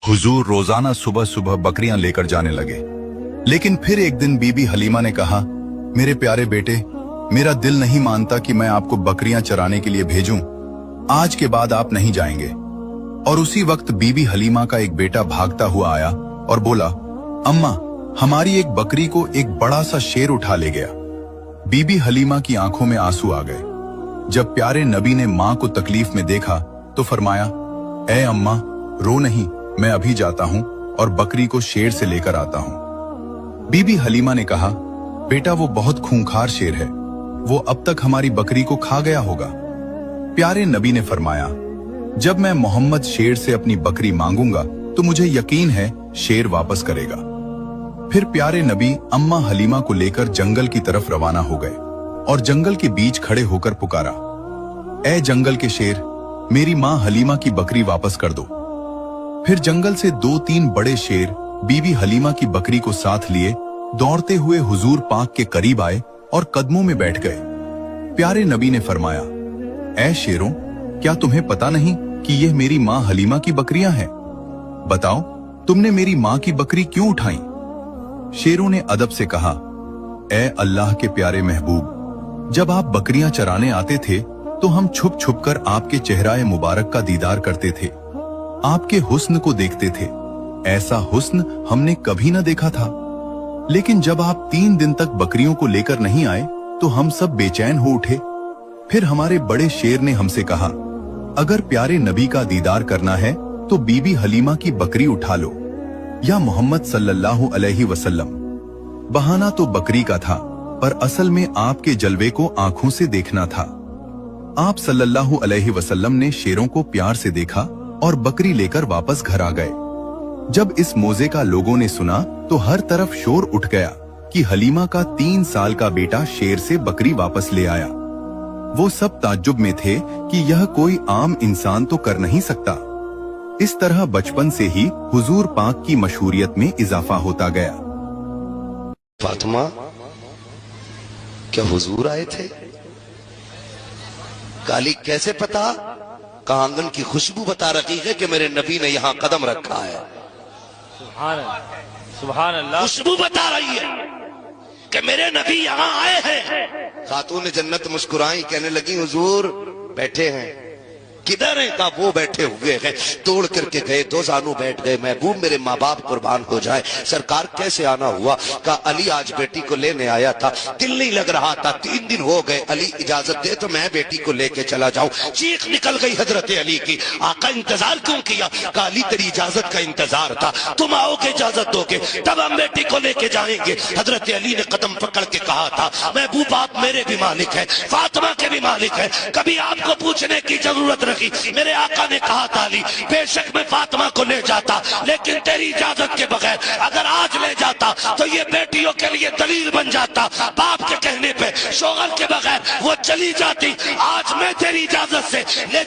हुजूर रोजाना सुबह सुबह बकरियां लेकर जाने लगे। लेकिन फिर एक दिन बीबी हलीमा ने कहा, मेरे प्यारे बेटे, मेरा दिल नहीं मानता कि मैं आपको बकरियां चराने के लिए भेजूं। आज के बाद आप नहीं जाएंगे। और उसी वक्त बीबी हलीमा का एक बेटा भागता हुआ आया और बोला, अम्मा, हमारी एक बकरी को एक बड़ा सा शेर उठा ले गया। बीबी हलीमा की आंखों में आंसू आ गए। जब प्यारे नबी ने मां को तकलीफ में देखा तो फरमाया, ए अम्मा, रो नहीं, मैं अभी जाता हूं और बकरी को शेर से लेकर आता हूं। बीबी हलीमा ने कहा, बेटा, वो बहुत खूंखार शेर है, वो अब तक हमारी बकरी को खा गया होगा। प्यारे नबी ने फरमाया, जब मैं मोहम्मद शेर से अपनी बकरी मांगूंगा तो मुझे यकीन है शेर वापस करेगा। फिर प्यारे नबी अम्मा हलीमा को लेकर जंगल की तरफ रवाना हो गए और जंगल के बीच खड़े होकर पुकारा, ए जंगल के शेर, मेरी मां हलीमा की बकरी वापस कर दो। फिर जंगल से 2-3 बड़े शेर बीबी हलीमा की बकरी को साथ लिए दौड़ते हुए हुजूर पाक के करीब आए और कदमों में बैठ गए। प्यारे नबी ने फरमाया, ऐ शेरों, क्या तुम्हें पता नहीं कि यह मेरी मां हलीमा की बकरियां हैं? बताओ, तुमने मेरी मां की बकरी क्यों उठाई? शेरों ने अदब से कहा, ऐ अल्लाह के प्यारे महबूब, जब आप बकरियां चराने आते थे तो हम छुप छुप कर आपके चेहराए मुबारक का दीदार करते थे, आपके हुस्न को देखते थे। ऐसा हुस्न हमने कभी न देखा था। लेकिन जब आप 3 दिन तक बकरियों को लेकर नहीं आए तो हम सब बेचैन हो उठे। फिर हमारे बड़े शेर ने हमसे कहा, अगर प्यारे नबी का दीदार करना है तो बीबी हलीमा की बकरी उठा लो, या मोहम्मद सल्लल्लाहु अलैहि वसल्लम। बहाना तो बकरी का था, पर असल में आपके जलवे को आंखों से देखना था। आप सल्लल्लाहु अलैहि वसल्लम ने शेरों को प्यार से देखा और बकरी लेकर वापस घर आ गए। जब इस मोजे का लोगों ने सुना तो हर तरफ शोर उठ गया कि हलीमा का 3 साल का बेटा शेर से बकरी वापस ले आया। वो सब ताज्जुब में थे कि यह कोई आम इंसान तो कर नहीं सकता। इस तरह बचपन से ही हुजूर पाक की मशहूरियत में इजाफा होता गया। फातिमा, क्या हुजूर आए थे? काली कैसे पता? कहा आंगन की खुशबू बता रही है कि मेरे नबी ने यहाँ कदम रखा है। सुभान अल्लाह। खुशबू बता रही है कि मेरे नबी यहाँ आए हैं। खातून जन्नत मुस्कुराई, कहने लगी, हुजूर बैठे हैं। किधर है? कहा वो बैठे हुए हैं। तोड़ करके गए, 2 जानू बैठ गए। महबूब, मेरे माँ बाप कुर्बान हो जाए। सरकार कैसे आना हुआ? कहा अली आज बेटी को लेने आया था, दिल नहीं लग रहा था, 3 दिन हो गए। अली इजाजत दे तो मैं बेटी को लेके चला जाऊं। चीख निकल गई हजरत अली की, आका इंतजार क्यों किया? कहा अली तेरी इजाजत का इंतजार था, तुम आओगे इजाजत दोगे तब हम बेटी को लेके जाएंगे। हजरत अली ने कदम पकड़ के कहा था, महबूब आप मेरे भी मालिक है, फातिमा के भी मालिक है, कभी आपको पूछने की जरूरत। मेरे आका ने कहा था, अली बेशक मैं फातिमा को ले जाता, लेकिन तेरी इजाजत के बगैर। अगर आज ले जाता तो ये बेटियों के लिए दलील बन जाता। बाप के कहने पे शोहर के बगैर वो चली जाती। आज मैं तेरी इजाजत से ले